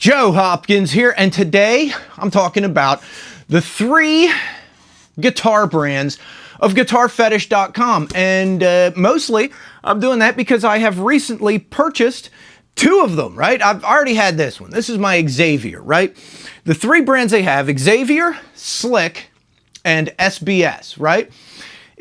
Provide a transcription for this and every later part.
Joe Hopkins here, and today I'm talking about the 3 guitar brands of GuitarFetish.com, and mostly I'm doing that because I have recently purchased 2 of them, right? I've already had this one. This is my Xavier, right? The 3 brands they have: Xavier, Slick, and SBS, right?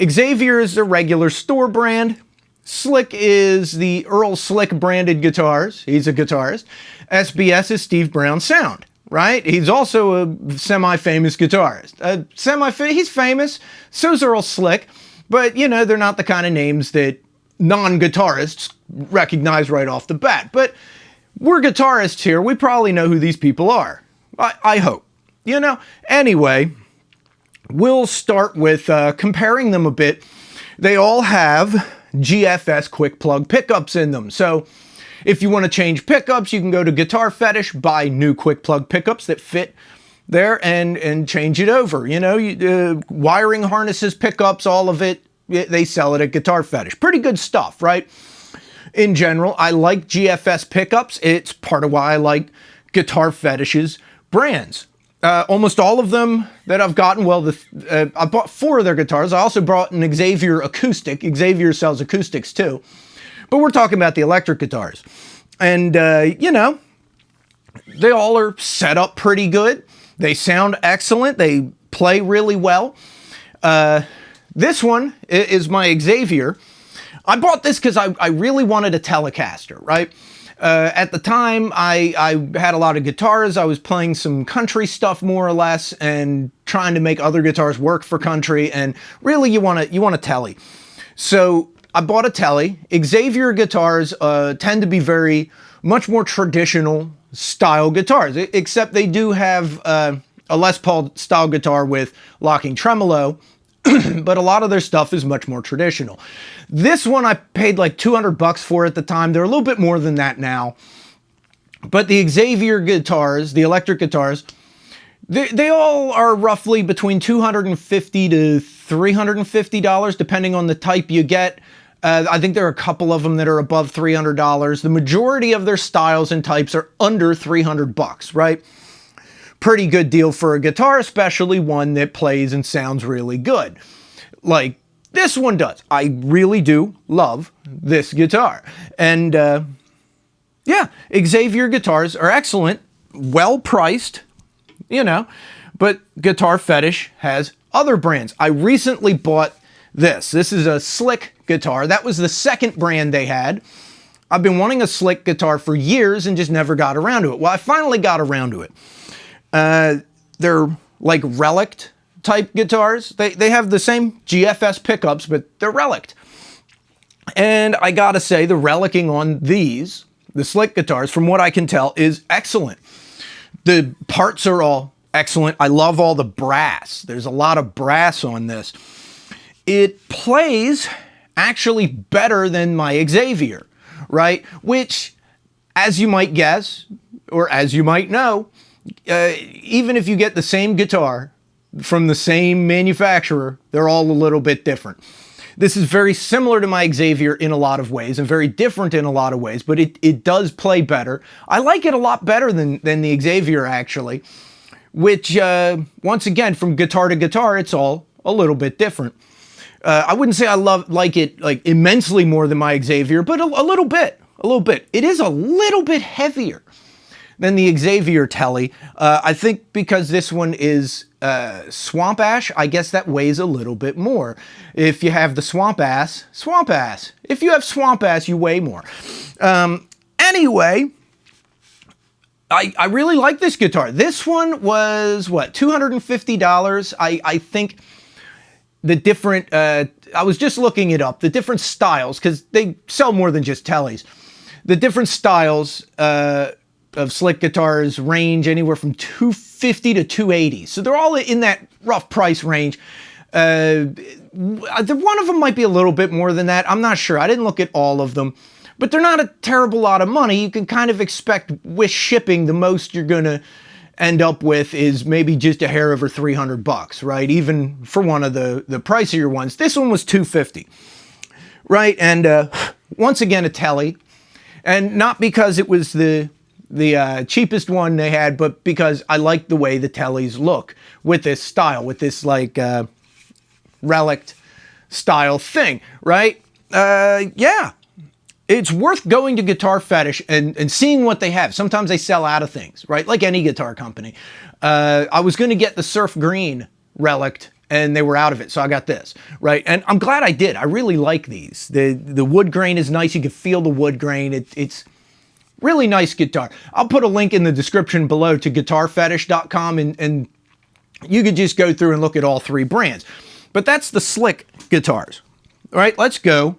Xavier is the regular store brand. Slick is the Earl Slick branded guitars. He's a guitarist. SBS is Steve Brown Sound, right? He's also a semi-famous guitarist. He's famous, so's Earl Slick, but you know, they're not the kind of names that non-guitarists recognize right off the bat. But we're guitarists here. We probably know who these people are. I hope. You know? Anyway, we'll start with comparing them a bit. They all have GFS quick plug pickups in them. So if you want to change pickups, you can go to Guitar Fetish, buy new quick plug pickups that fit there and change it over. You know, wiring harnesses, pickups, all of it, they sell it at Guitar Fetish. Pretty good stuff, right? In general, I like GFS pickups. It's part of why I like Guitar Fetish's brands. Almost all of them that I've gotten, well, I bought 4 of their guitars. I also brought an Xavier acoustic. Xavier sells acoustics too. But we're talking about the electric guitars. And, you know, they all are set up pretty good. They sound excellent. They play really well. This one is my Xavier. I bought this because I really wanted a Telecaster, right? At the time, I had a lot of guitars. I was playing some country stuff more or less and trying to make other guitars work for country. And really, you want a Tele. So I bought a Tele. Xavier guitars tend to be much more traditional style guitars, except they do have a Les Paul style guitar with locking tremolo. But a lot of their stuff is much more traditional. This one I paid like $200 for at the time. They're a little bit more than that now. But the Xavier guitars, the electric guitars, they all are roughly between $250 to $350, depending on the type you get. I think there are a couple of them that are above $300. The majority of their styles and types are under $300, right? Pretty good deal for a guitar, especially one that plays and sounds really good. Like this one does. I really do love this guitar. And yeah, Xavier guitars are excellent, well priced, you know, but Guitar Fetish has other brands. I recently bought this. This is a Slick guitar. That was the second brand they had. I've been wanting a Slick guitar for years and just never got around to it. Well, I finally got around to it. They're like relict type guitars. They have the same GFS pickups, but they're relict. And I gotta say, the relicing on these, the Slick guitars, from what I can tell, is excellent. The parts are all excellent. I love all the brass. There's a lot of brass on this. It plays actually better than my Xavier, right? Which, as you might guess, or as you might know, even if you get the same guitar from the same manufacturer, they're all a little bit different. This is very similar to my Xavier in a lot of ways and very different in a lot of ways, but it does play better. I like it a lot better than the Xavier, actually, which, once again, from guitar to guitar, it's all a little bit different. I wouldn't say I like it like immensely more than my Xavier, but a little bit. It is a little bit heavier than the Xavier Tele. I think because this one is Swamp Ash, I guess that weighs a little bit more. If you have the Swamp Ass. If you have Swamp Ass, you weigh more. Anyway, I really like this guitar. This one was, what, $250? I think the different, I was just looking it up, the different styles, because they sell more than just Teles. The different styles of Slick guitars range anywhere from $250 to $280. So they're all in that rough price range. One of them might be a little bit more than that. I'm not sure. I didn't look at all of them. But they're not a terrible lot of money. You can kind of expect with shipping, the most you're going to end up with is maybe just a hair over $300, right? Even for one of the pricier ones. This one was $250, right? And once again, a Tele. And not because it was the the cheapest one they had, but because I like the way the tellies look with this style, with this like relic style thing, right? Yeah. It's worth going to Guitar Fetish and seeing what they have. Sometimes they sell out of things, right? Like any guitar company. I was going to get the Surf Green relic, and they were out of it, so I got this, right? And I'm glad I did. I really like these. The wood grain is nice. You can feel the wood grain. It's really nice guitar. I'll put a link in the description below to guitarfetish.com, and you could just go through and look at all three brands. But that's the Slick guitars. All right, let's go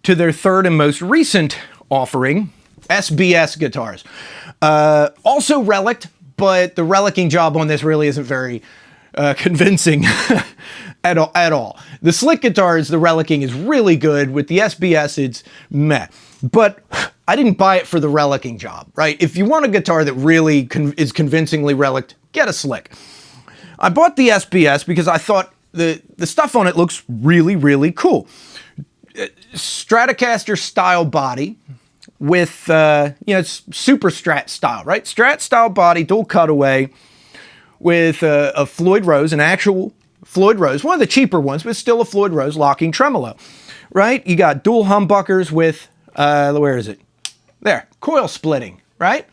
to their third and most recent offering, SBS guitars. Also relic, but the relicing job on this really isn't very convincing at all. The Slick guitars, the relicing is really good. With the SBS, it's meh. But I didn't buy it for the relicing job, right? If you want a guitar that really is convincingly reliced, get a Slick. I bought the SBS because I thought the stuff on it looks really, really cool. Stratocaster style body with, it's super Strat style, right? Strat style body, dual cutaway with a Floyd Rose, an actual Floyd Rose, one of the cheaper ones, but still a Floyd Rose locking tremolo, right? You got dual humbuckers with, where is it? There, coil splitting, right?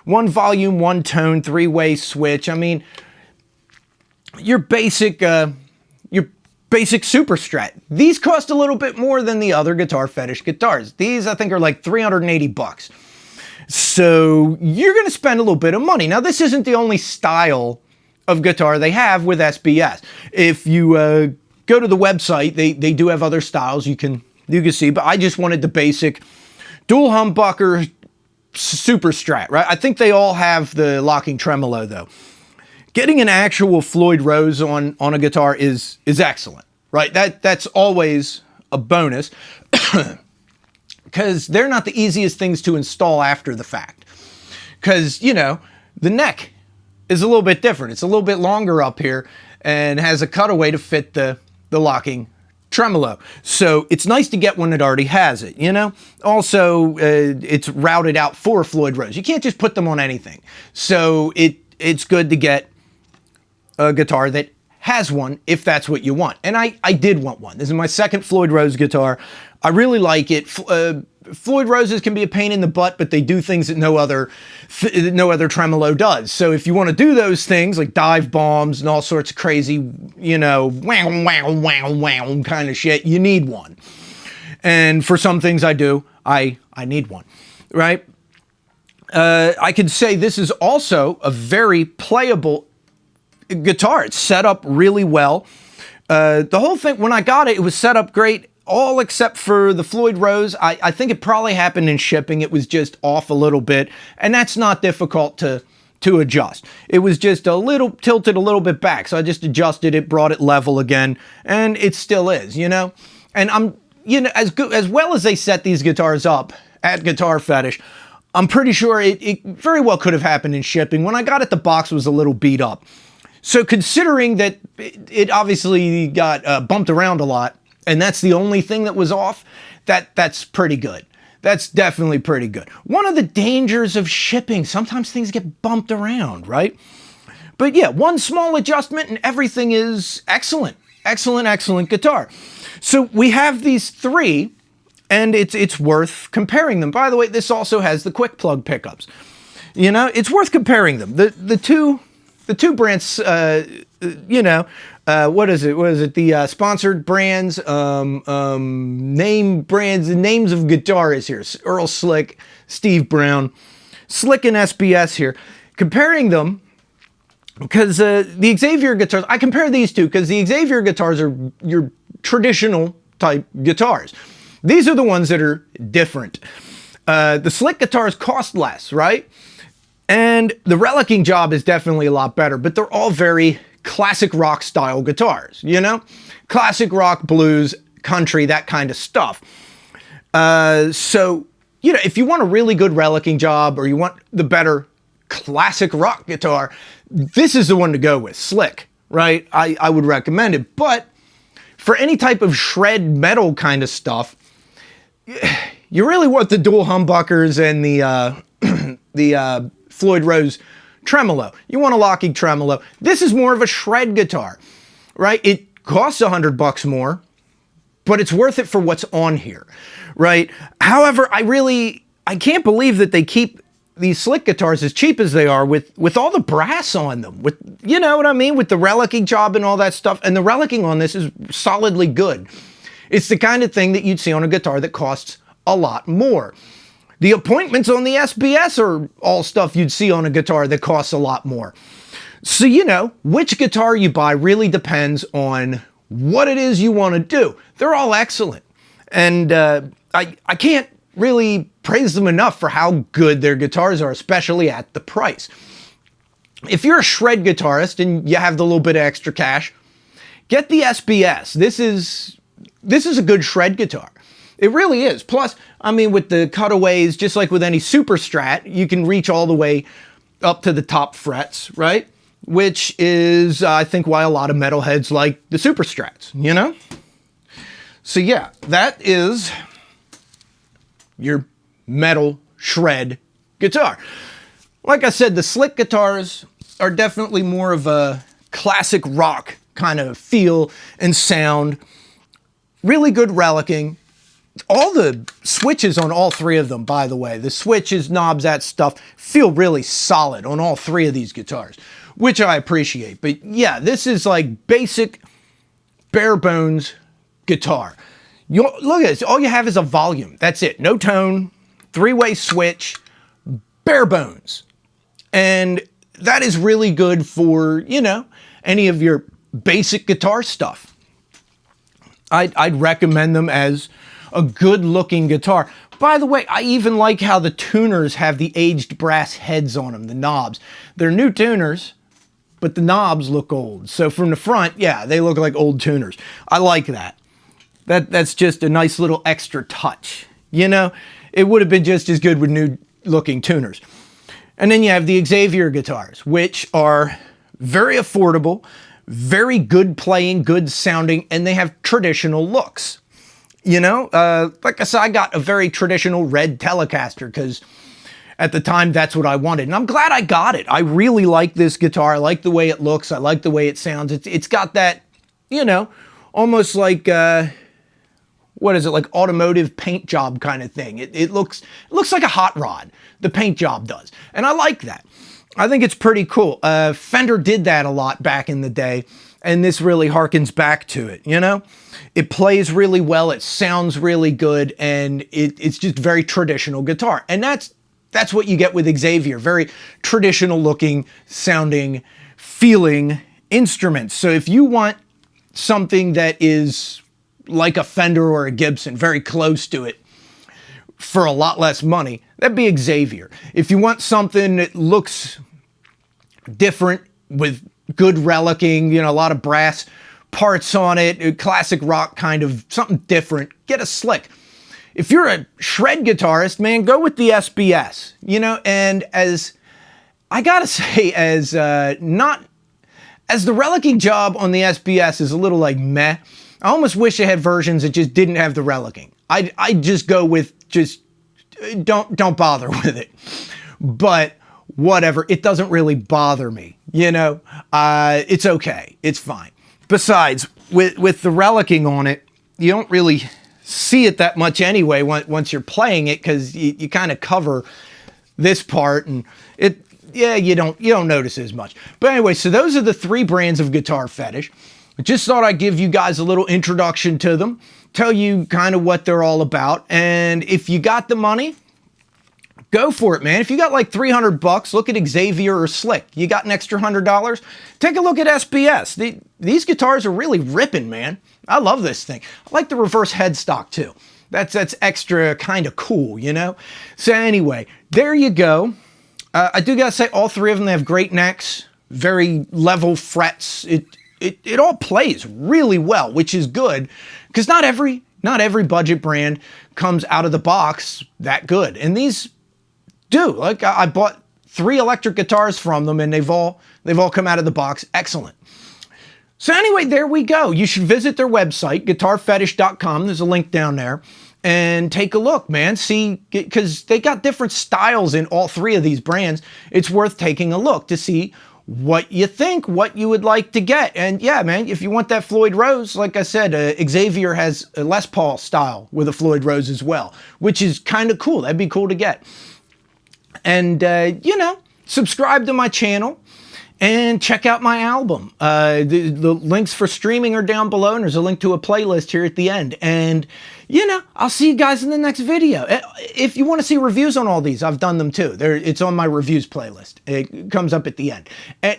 One volume, one tone, three-way switch. I mean, your basic Super Strat. These cost a little bit more than the other Guitar Fetish guitars. These, I think, are like 380 bucks. So you're going to spend a little bit of money. Now, this isn't the only style of guitar they have with SBS. If you go to the website, they do have other styles you can see, but I just wanted the basic dual humbucker Super Strat, right? I think they all have the locking tremolo, though. Getting an actual Floyd Rose on a guitar is excellent, right? That's always a bonus because they're not the easiest things to install after the fact. Because, the neck is a little bit different. It's a little bit longer up here and has a cutaway to fit the locking tremolo. So it's nice to get one that already has it, Also, it's routed out for Floyd Rose. You can't just put them on anything. So it's good to get a guitar that has one if that's what you want. And I did want one. This is my second Floyd Rose guitar. I really like it. Floyd Roses can be a pain in the butt, but they do things that no other tremolo does. So if you want to do those things like dive bombs and all sorts of crazy, wow, wow, wow, wow kind of shit, you need one. And for some things I do, I need one, right? I could say this is also a very playable guitar. It's set up really well. The whole thing, when I got it, it was set up great, all except for the Floyd Rose. I think it probably happened in shipping. It was just off a little bit, and that's not difficult to adjust. It was just a little tilted a little bit back, so I just adjusted it, brought it level again, and it still is, And I'm, as well as they set these guitars up at Guitar Fetish, I'm pretty sure it very well could have happened in shipping. When I got it, the box was a little beat up. So considering that it obviously got bumped around a lot, and that's the only thing that was off, that's pretty good. That's definitely pretty good. One of the dangers of shipping, sometimes things get bumped around, right? But yeah, one small adjustment and everything is excellent. Excellent, excellent guitar. So we have these three, and it's worth comparing them. By the way, this also has the quick plug pickups. It's worth comparing them. The two brands, what is it? The sponsored brands, name brands, the names of guitarists here. Earl Slick, Steve Brown, Slick and SBS here. Comparing them, because the Xavier guitars, I compare these two because the Xavier guitars are your traditional type guitars. These are the ones that are different. The Slick guitars cost less, right? And the relicing job is definitely a lot better, but they're all very classic rock style guitars, Classic rock, blues, country, that kind of stuff. So, if you want a really good relicing job or you want the better classic rock guitar, this is the one to go with, Slick, right? I would recommend it. But for any type of shred metal kind of stuff, you really want the dual humbuckers and the Floyd Rose tremolo. You want a locking tremolo. This is more of a shred guitar, right? It costs $100 more, but it's worth it for what's on here, right? However, I can't believe that they keep these slick guitars as cheap as they are with all the brass on them, with, you know what I mean, with the relicking job and all that stuff. And the relicking on this is solidly good. It's the kind of thing that you'd see on a guitar that costs a lot more. The appointments on the SBS are all stuff you'd see on a guitar that costs a lot more. So, you know, which guitar you buy really depends on what it is you want to do. They're all excellent. And I can't really praise them enough for how good their guitars are, especially at the price. If you're a shred guitarist and you have the little bit of extra cash, get the SBS. This is a good shred guitar. It really is. Plus, I mean, with the cutaways, just like with any Super Strat, you can reach all the way up to the top frets, right? Which is, I think, why a lot of metalheads like the Super Strats, you know? So yeah, that is your metal shred guitar. Like I said, the slick guitars are definitely more of a classic rock kind of feel and sound. Really good relicking. All the switches on all three of them, by the way, the switches, knobs, that stuff, feel really solid on all three of these guitars, which I appreciate. But yeah, this is like basic, bare bones guitar. Look at this. All you have is a volume. That's it. No tone, three-way switch, bare bones. And that is really good for, you know, any of your basic guitar stuff. I'd recommend them as a good-looking guitar. By the way, I even like how the tuners have the aged brass heads on them, the knobs. They're new tuners, but the knobs look old. So from the front, yeah, they look like old tuners. I like that. That's just a nice little extra touch. You know, it would have been just as good with new-looking tuners. And then you have the Xavier guitars, which are very affordable, very good playing, good sounding, and they have traditional looks. You know, like I said, I got a very traditional red Telecaster because at the time that's what I wanted. And I'm glad I got it. I really like this guitar. I like the way it looks. I like the way it sounds. It's got that, you know, almost like, what is it, like automotive paint job kind of thing. It looks like a hot rod, the paint job does. And I like that. I think it's pretty cool. Fender did that a lot back in the day, and this really harkens back to it, you know? It plays really well, it sounds really good, and it's just very traditional guitar. And that's what you get with Xavier, very traditional looking, sounding, feeling instruments. So if you want something that is like a Fender or a Gibson, very close to it, for a lot less money, that'd be Xavier. If you want something that looks different with good relicking, you know, a lot of brass parts on it, a classic rock kind of something different, get a slick. If you're a shred guitarist, man, go with the SBS, you know, and as I gotta say, as the relicking job on the SBS is a little like meh, I almost wish they had versions that just didn't have the relicking. I'd just go with just don't bother with it. But whatever, it doesn't really bother me, you know. It's okay, it's fine. Besides, with the relicking on it, you don't really see it that much anyway once you're playing it, because you kind of cover this part, and you don't notice as much. But anyway, so those are the three brands of Guitar Fetish. I just thought I'd give you guys a little introduction to them, tell you kind of what they're all about, and if you got the money, go for it, man. If you got like $300, look at Xavier or Slick. You got an extra $100, take a look at SBS. These guitars are really ripping, man. I love this thing. I like the reverse headstock too. That's extra kind of cool, you know? So anyway, there you go. I do gotta say, all three of them, they have great necks, very level frets. It all plays really well, which is good, because not every budget brand comes out of the box that good. And these do. Like, I bought 3 electric guitars from them, and they've all come out of the box excellent. So anyway, there we go. You should visit their website, guitarfetish.com. There's a link down there. and take a look, man. See, because they got different styles in all three of these brands. It's worth taking a look to see what you think, what you would like to get. And yeah, man, if you want that Floyd Rose, like I said, Xavier has a Les Paul style with a Floyd Rose as well, which is kind of cool. That'd be cool to get. And, you know, subscribe to my channel and check out my album. The links for streaming are down below, and there's a link to a playlist here at the end. And, you know, I'll see you guys in the next video. If you want to see reviews on all these, I've done them too. It's on my reviews playlist. It comes up at the end. And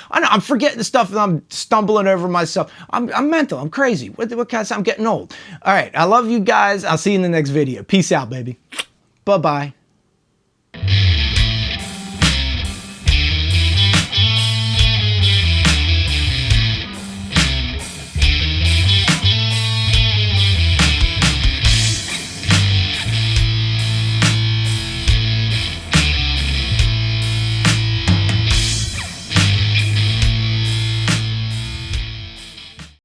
I know I'm forgetting stuff, and I'm stumbling over myself. I'm mental. I'm crazy. What can I say? I'm getting old. All right. I love you guys. I'll see you in the next video. Peace out, baby. Bye-bye.